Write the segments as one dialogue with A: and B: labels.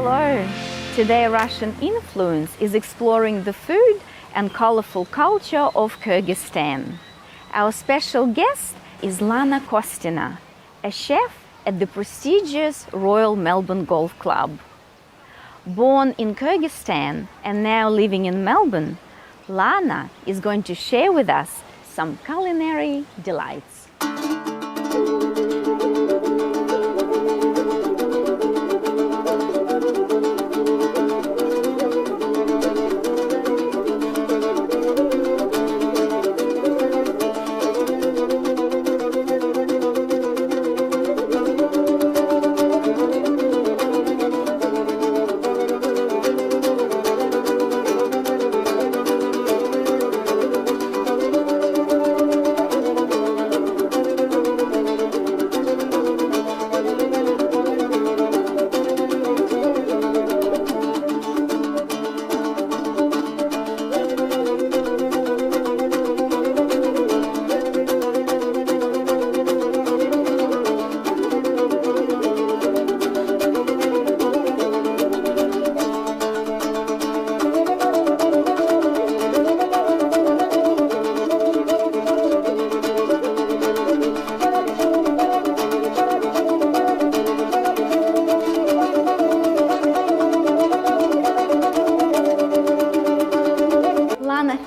A: Hello! Today Russian Influence is exploring the food and colorful culture of Kyrgyzstan. Our special guest is Lana Kostina, a chef at the prestigious Royal Melbourne Golf Club. Born in Kyrgyzstan and now living in Melbourne, Lana is going to share with us some culinary delights.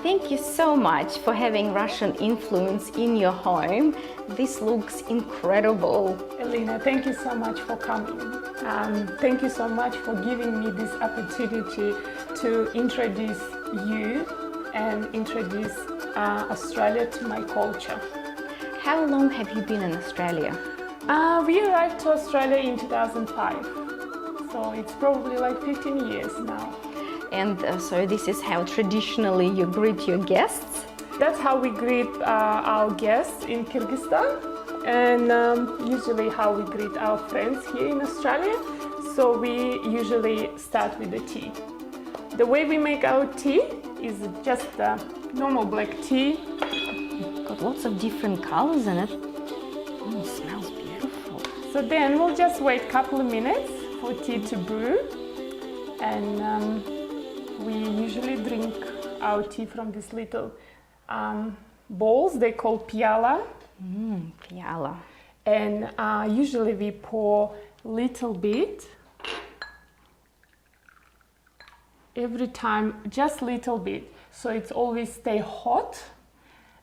A: Thank you so much for having Russian Influence in your home. This looks incredible.
B: Elena, thank you so much for coming. Thank you so much for giving me this opportunity to introduce you and introduce Australia to my culture.
A: How long have you been in Australia?
B: We arrived to Australia in 2005, so it's probably like 15 years now.
A: And so this is how traditionally you greet your guests?
B: That's how we greet our guests in Kyrgyzstan, and usually how we greet our friends here in Australia. So we usually start with the tea. The way we make our tea is just normal black tea.
A: Got lots of different colors in it. It smells beautiful.
B: So then we'll just wait a couple of minutes for tea to brew, and we usually drink our tea from these little bowls. They call piala.
A: Piala.
B: And usually we pour little bit every time, just little bit, so it's always stay hot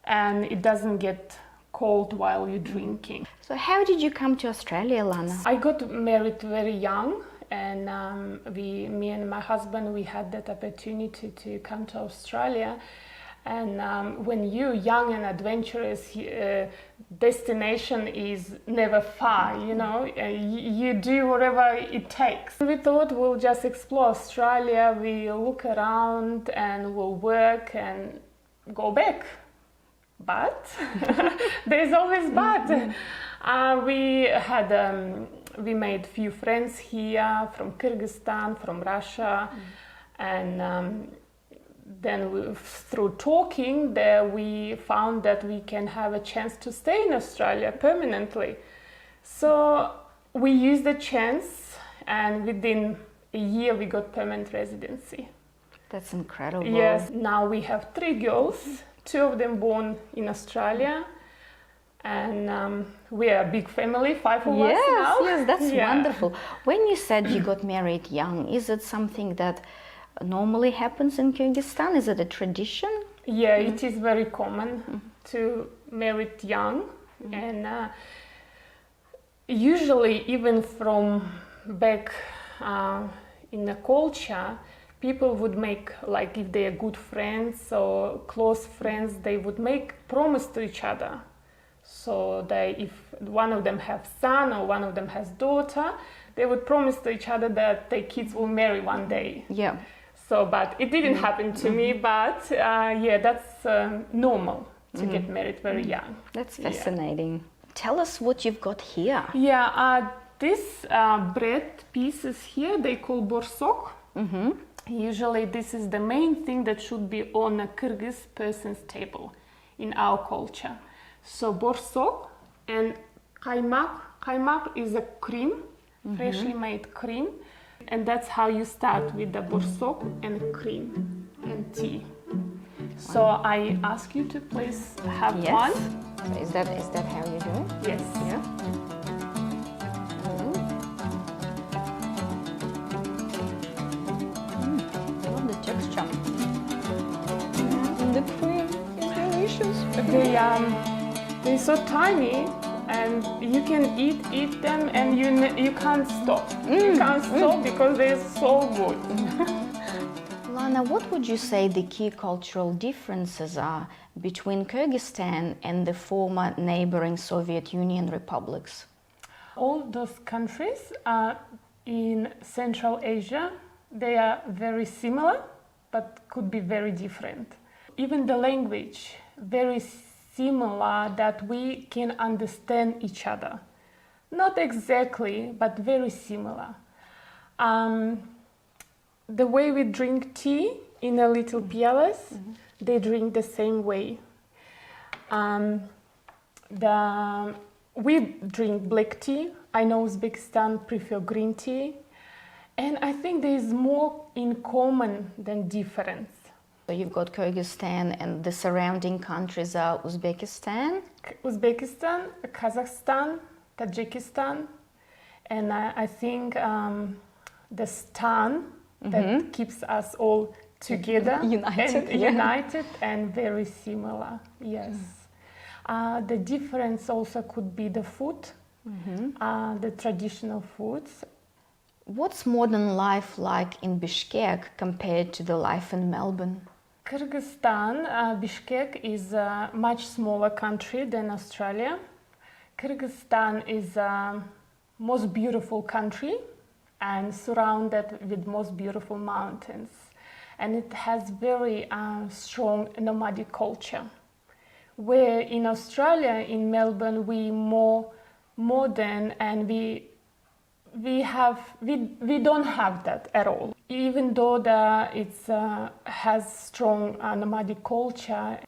B: and it doesn't get cold while you're drinking.
A: So how did you come to Australia, Lana?
B: I got married very young, and me and my husband, we had that opportunity to come to Australia. And when you're young and adventurous, destination is never far, you know, you do whatever it takes. We thought we'll just explore Australia, we'll look around and we'll work and go back. But there's always but. We made few friends here from Kyrgyzstan, from Russia, and then through talking there we found that we can have a chance to stay in Australia permanently. So we used the chance, and within a year we got permanent residency.
A: That's incredible.
B: Yes, now we have 3 girls, 2 of them born in Australia. And we are a big family, 5 of us now.
A: Yes, that's wonderful. When you said you got married young, is it something that normally happens in Kyrgyzstan? Is it a tradition?
B: Yeah, it is very common to marry young. And usually even from back in the culture, people would make, like if they are good friends or close friends, they would make promise to each other. So if one of them has son or one of them has daughter, they would promise to each other that their kids will marry one day.
A: Yeah.
B: So, but it didn't happen to me, but yeah, that's normal to get married very young.
A: That's fascinating. Yeah. Tell us what you've got here.
B: Yeah, these bread pieces here, they call borsok. Usually this is the main thing that should be on a Kyrgyz person's table in our culture. So borsok and kaymak. Kaymak is a cream, freshly made cream. And that's how you start with the borsok and cream and tea. So I ask you to please have one.
A: Is that how you do it?
B: Yes.
A: Yeah. Love the texture. And the cream is delicious.
B: They're so tiny, and you can eat them, and you can't stop. You can't stop because they're so good.
A: Lana, what would you say the key cultural differences are between Kyrgyzstan and the former neighboring Soviet Union republics?
B: All those countries in Central Asia, they are very similar, but could be very different. Even the language, very similar, that we can understand each other. Not exactly, but very similar. The way we drink tea in a little pialas, they drink the same way. We drink black tea. I know Uzbekistan prefer green tea. And I think there is more in common than difference.
A: So you've got Kyrgyzstan, and the surrounding countries are Uzbekistan,
B: Kazakhstan, Tajikistan, and I think the stan that keeps us all together, united and very similar. Yes. The difference also could be the food, the traditional foods.
A: What's modern life like in Bishkek compared to the life in Melbourne?
B: Kyrgyzstan, Bishkek is a much smaller country than Australia. Kyrgyzstan is a most beautiful country and surrounded with most beautiful mountains. And it has very strong nomadic culture. Where in Australia, in Melbourne, we more modern, and we don't have that at all. Even though it has strong nomadic culture,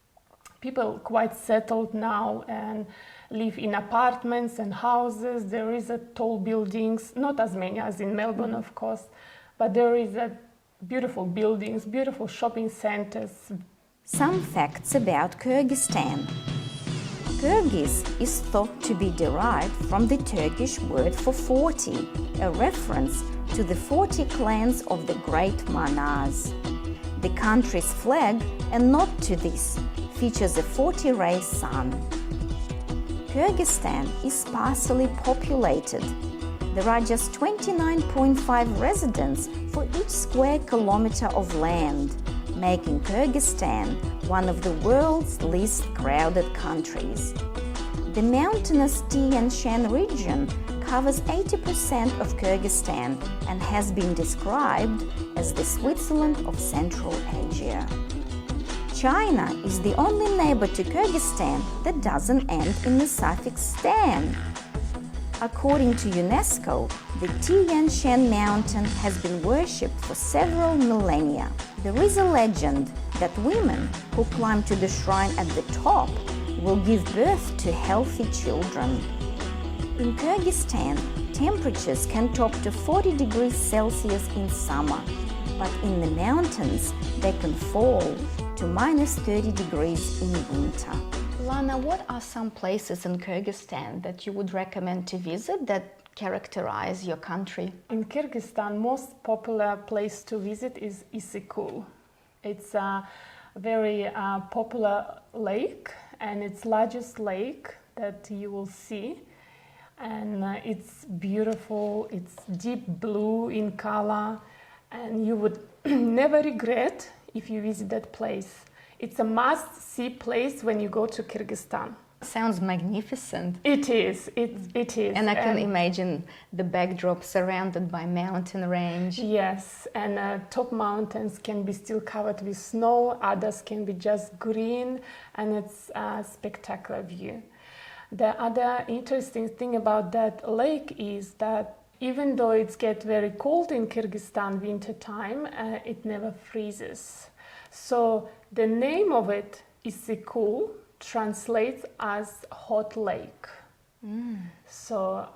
B: people quite settled now and live in apartments and houses. There is tall buildings, not as many as in Melbourne, of course, but there is beautiful buildings, beautiful shopping centers.
A: Some facts about Kyrgyzstan. Kyrgyz is thought to be derived from the Turkish word for 40, a reference to the 40 clans of the great Manars. The country's flag, a nod to this, features a 40-ray sun. Kyrgyzstan is sparsely populated. There are just 29.5 residents for each square kilometer of land, making Kyrgyzstan one of the world's least crowded countries. The mountainous Tian Shan region covers 80% of Kyrgyzstan and has been described as the Switzerland of Central Asia. China is the only neighbor to Kyrgyzstan that doesn't end in the suffix "stan." According to UNESCO, the Tian Shan mountain has been worshipped for several millennia. There is a legend that women who climb to the shrine at the top will give birth to healthy children. In Kyrgyzstan, temperatures can top to 40 degrees Celsius in summer, but in the mountains they can fall to minus 30 degrees in winter. Lana, what are some places in Kyrgyzstan that you would recommend to visit that characterize your country?
B: In Kyrgyzstan, most popular place to visit is Issyk. It's a very popular lake, and it's largest lake that you will see. And it's beautiful, it's deep blue in color, and you would never regret if you visit that place. It's a must-see place when you go to Kyrgyzstan.
A: Sounds magnificent.
B: It is. It is.
A: And I can imagine the backdrop surrounded by mountain range.
B: Yes, and top mountains can be still covered with snow, others can be just green, and it's a spectacular view. The other interesting thing about that lake is that even though it gets very cold in Kyrgyzstan winter time, it never freezes. So the name of it, Issyk, translates as hot lake. So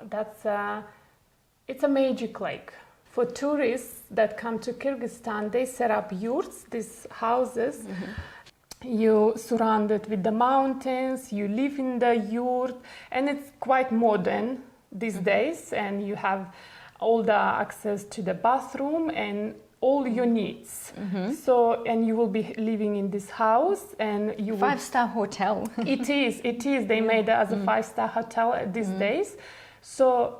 B: it's a magic lake. for tourists that come to Kyrgyzstan, they set up yurts, these houses. You surrounded with the mountains, you live in the yurt, and it's quite modern these days, and you have all the access to the bathroom and all your needs. So, and you will be living in this house, and you will...
A: 5-star hotel.
B: It is. They made it as a 5-star hotel these days. So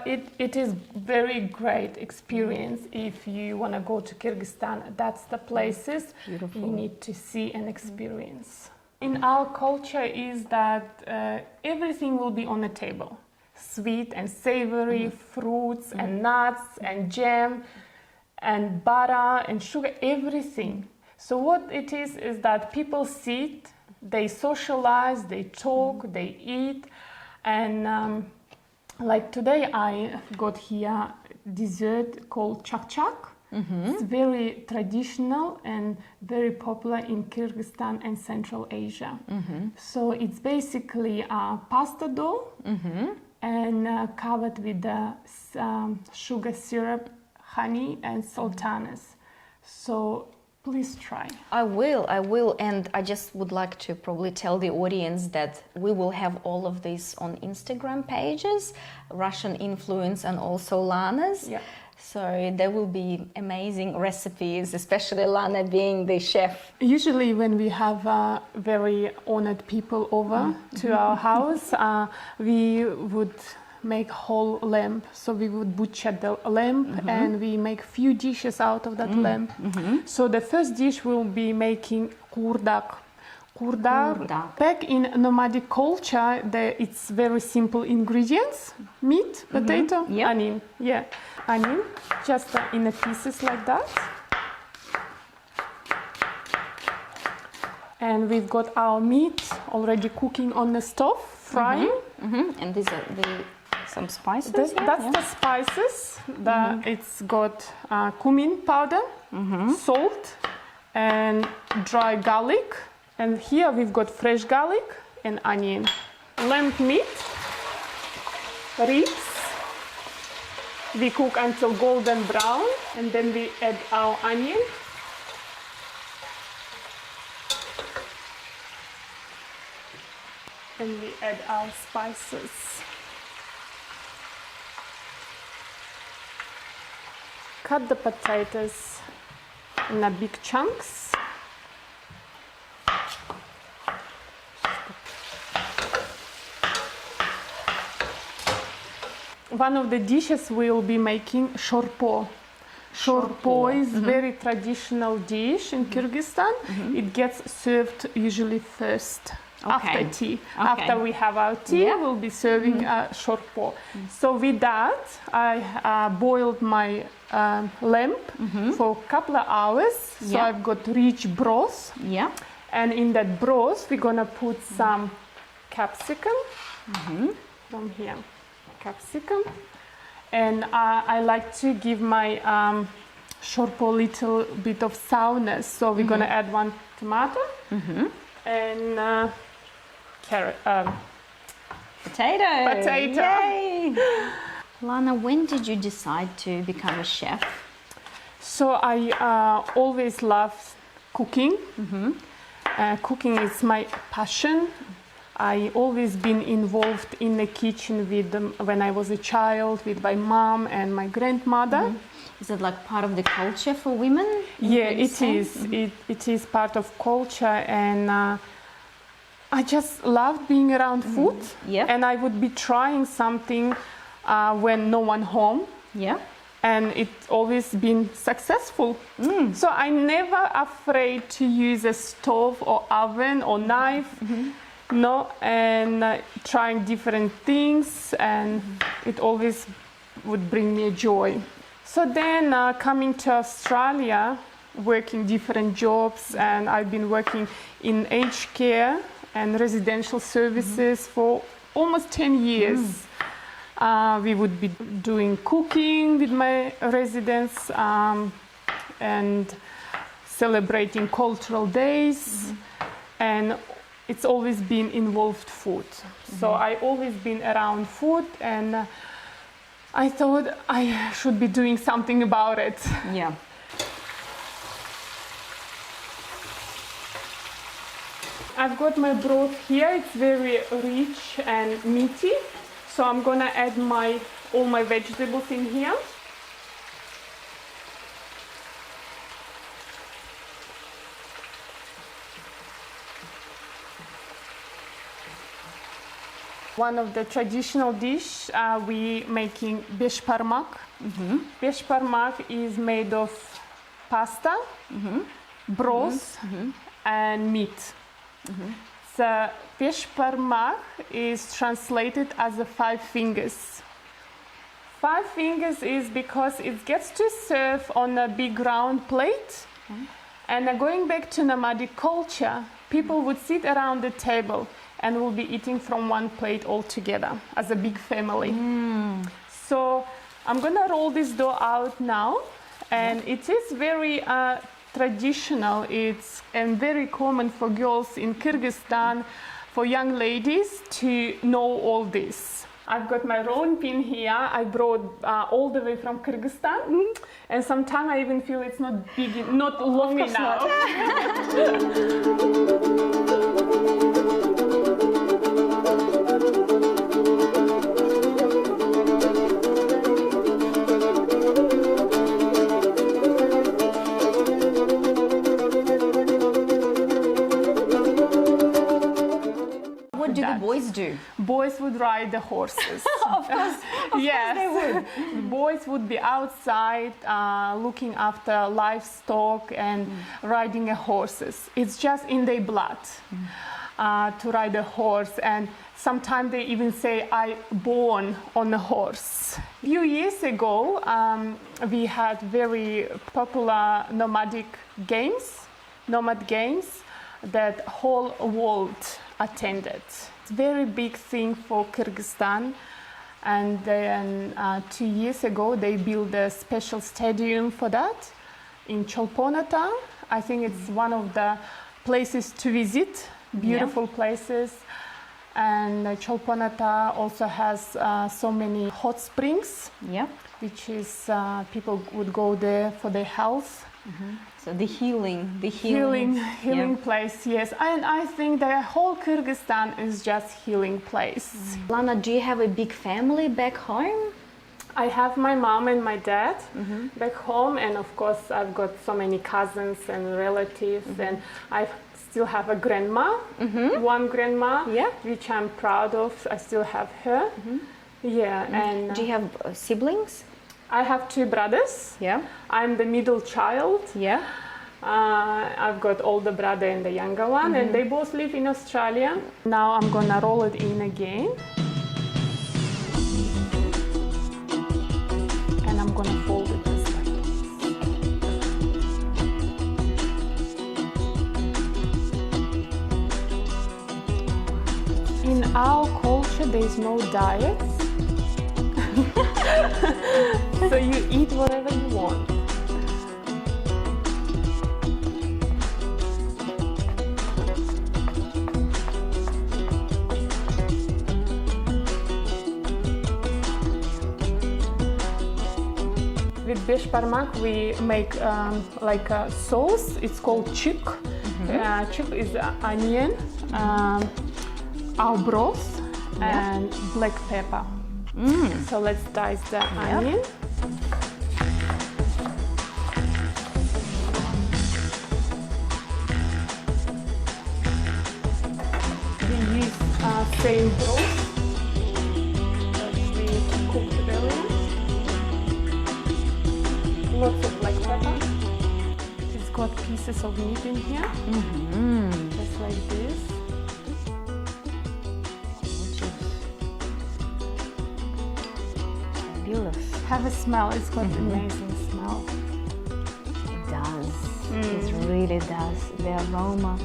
B: it is very great experience if you want to go to Kyrgyzstan. That's the places
A: Beautiful.
B: you need to see and experience. In our culture is that everything will be on the table. Sweet and savory, fruits and nuts and jam and butter and sugar, everything. So what it is that people sit, they socialize, they talk, they eat, and like today I got here dessert called chak-chak. It's very traditional and very popular in Kyrgyzstan and Central Asia. So it's basically a pasta dough and covered with the sugar syrup, honey and sultanas. So please try.
A: I will, and I just would like to probably tell the audience that we will have all of this on Instagram pages, Russian Influence and also Lana's.
B: Yeah.
A: So there will be amazing recipes, especially Lana being the chef.
B: Usually when we have very honored people over to our house, we would make whole lamb. So we would butcher the lamb and we make few dishes out of that lamb. So the first dish will be making kurdak. Kurdak. Back in nomadic culture, it's very simple ingredients: meat, potato, onion. Yeah, onion, just in pieces like that. And we've got our meat already cooking on the stove, frying.
A: And these are some spices.
B: That's the spices. It's got cumin powder, salt, and dry garlic. And here we've got fresh garlic and onion. Lamb meat, ribs. We cook until golden brown, and then we add our onion. And we add our spices. Cut the potatoes in big chunks. One of the dishes we'll be making shorpo. Shorpo is very traditional dish in Kyrgyzstan. It gets served usually first. After tea. After we have our tea, we'll be serving shorpo. So with that, I boiled my lamb for a couple of hours. So I've got rich broth. And in that broth, we're gonna put some capsicum from here. Capsicum. And I like to give my shorpo a little bit of sourness. So we're gonna add one tomato and carrot,
A: potato. Yay! Lana, when did you decide to become a chef?
B: So I always loved cooking. Cooking is my passion. I always been involved in the kitchen with when I was a child with my mom and my grandmother.
A: Is it like part of the culture for women?
B: Yeah, it is. It is part of culture, and I just loved being around food. And I would be trying something when no one home. And it's always been successful. So I'm never afraid to use a stove or oven or knife. No, and trying different things, and it always would bring me joy. So then coming to Australia, working different jobs, and I've been working in aged care and residential services for almost 10 years. We would be doing cooking with my residents and celebrating cultural days, and it's always been involved food. So I always been around food, and I thought I should be doing something about it.
A: Yeah.
B: I've got my broth here. It's very rich and meaty. So I'm gonna add all my vegetables in here. One of the traditional dish we making beshbarmak. Beshbarmak is made of pasta, broth, and meat. So beshbarmak is translated as the 5 fingers. 5 fingers is because it gets to serve on a big round plate. And going back to nomadic culture, people would sit around the table and will be eating from one plate all together as a big family. So I'm gonna roll this dough out now, and it is very traditional. It's very common for girls in Kyrgyzstan, for young ladies to know all this. I've got my rolling pin here. I brought all the way from Kyrgyzstan, and sometimes I even feel it's not big, not long enough.
A: What do the boys do?
B: Boys would ride the horses.
A: Of course
B: Yes,
A: they would.
B: The boys would be outside looking after livestock and riding a horses. It's just in their blood to ride a horse, and sometimes they even say, "I born on a horse." A few years ago, we had very popular nomad games that whole world attended. It's a very big thing for Kyrgyzstan, and then 2 years ago they built a special stadium for that in Cholponata. I think it's one of the places to visit, beautiful places. And Cholponata also has so many hot springs, which is people would go there for their health.
A: So the healing
B: place, yes. And I think the whole Kyrgyzstan is just healing place.
A: Lana, do you have a big family back home?
B: I have my mom and my dad back home, and of course I've got so many cousins and relatives, and I still have a grandma, one grandma, which I'm proud of. I still have her. And
A: do you have siblings?
B: I have 2 brothers. I'm the middle child. I've got older brother and the younger one, and they both live in Australia. Now I'm gonna roll it in again. And I'm gonna fold it this way. In our culture, there's no diets. So you eat whatever you want. With beshbarmak we make like a sauce. It's called chuk. Chuk is onion, our broth, and black pepper. So let's dice the onion. We use same broth that we cooked earlier. Lots of black pepper. It's got pieces of meat in here, just like this. Have a smell. It's got amazing smell.
A: It does. It really does. The aroma.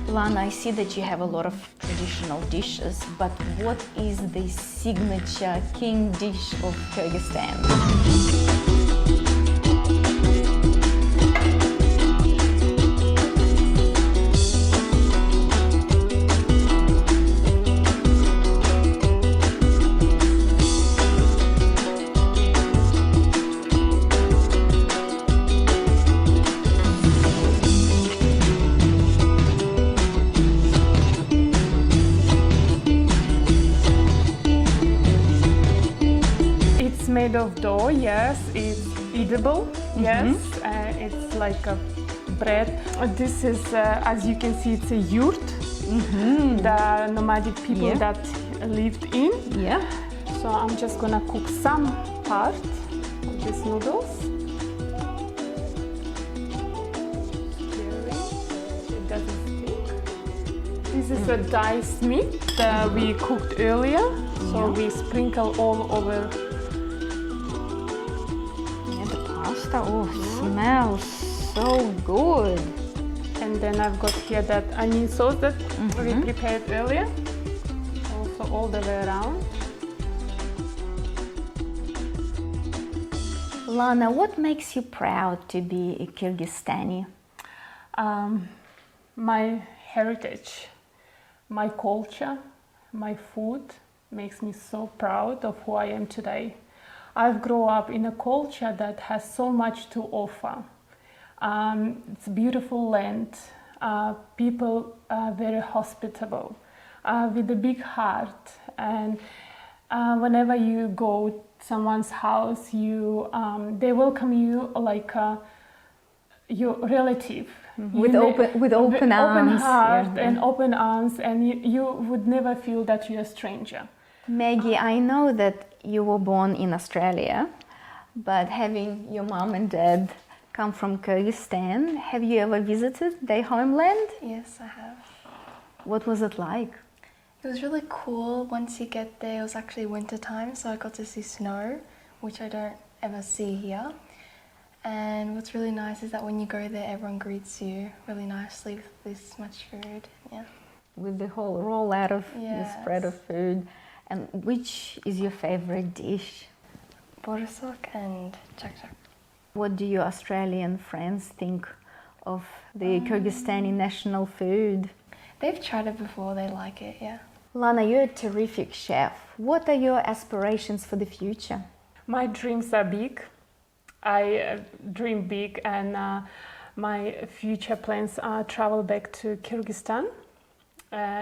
A: Lana, I see that you have a lot of traditional dishes, but what is the signature king dish of Kyrgyzstan?
B: made of dough, yes. It's edible, yes. It's like a bread. This is, as you can see, it's a yurt. The nomadic people that lived in.
A: Yeah.
B: So I'm just gonna cook some part of these noodles. It doesn't stick. This is a diced meat that we cooked earlier. So we sprinkle all over.
A: Yeah, the pasta, smells so good.
B: And then I've got here that onion sauce that we prepared earlier. Also all the way around.
A: Lana, what makes you proud to be a Kyrgyzstani?
B: My heritage, my culture, my food makes me so proud of who I am today. I've grown up in a culture that has so much to offer. It's a beautiful land. People are very hospitable, with a big heart. And whenever you go to someone's house, they welcome you like your relative.
A: With open arms.
B: Heart and open arms, and you would never feel that you're a stranger.
A: Maggie, I know that you were born in Australia, but having your mom and dad come from Kyrgyzstan, have you ever visited their homeland?
C: Yes, I have.
A: What was it like?
C: It was really cool. Once you get there, it was actually winter time, so I got to see snow, which I don't ever see here. And what's really nice is that when you go there, everyone greets you really nicely with this much food. Yeah.
A: With the whole rollout of the spread of food. And which is your favorite dish?
C: Borisok and chak-chak.
A: What do your Australian friends think of the Kyrgyzstani national food?
C: They've tried it before, they like it, yeah.
A: Lana, you're a terrific chef. What are your aspirations for the future?
B: My dreams are big. I dream big, and my future plans are travel back to Kyrgyzstan,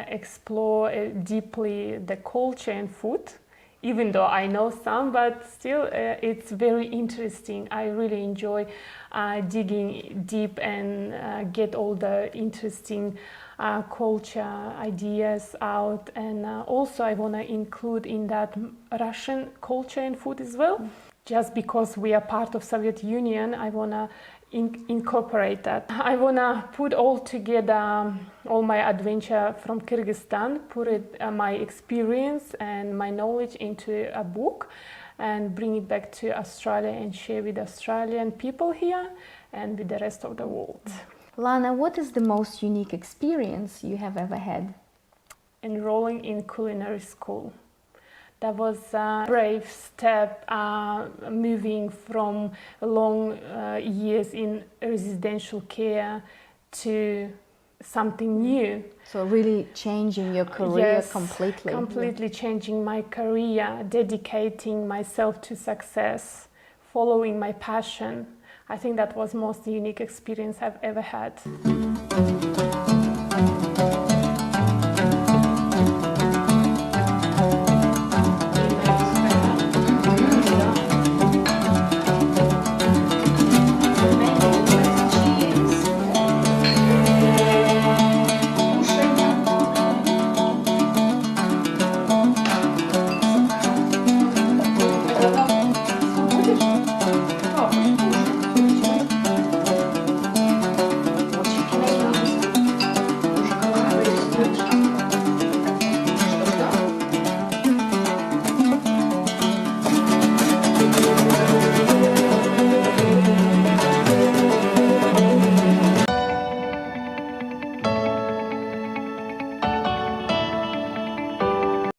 B: explore deeply the culture and food, even though I know some, but still it's very interesting. I really enjoy digging deep and get all the interesting culture ideas out, and also I want to include in that Russian culture and food as well. Just because we are part of Soviet Union, I want to incorporate that. I want to put all together all my adventure from Kyrgyzstan, put my experience and my knowledge into a book and bring it back to Australia and share with Australian people here and with the rest of the world.
A: Lana, what is the most unique experience you have ever had?
B: Enrolling in culinary school. That was a brave step, moving from long years in residential care to something new.
A: So really changing your career completely.
B: Completely changing my career, dedicating myself to success, following my passion. I think that was the most unique experience I've ever had.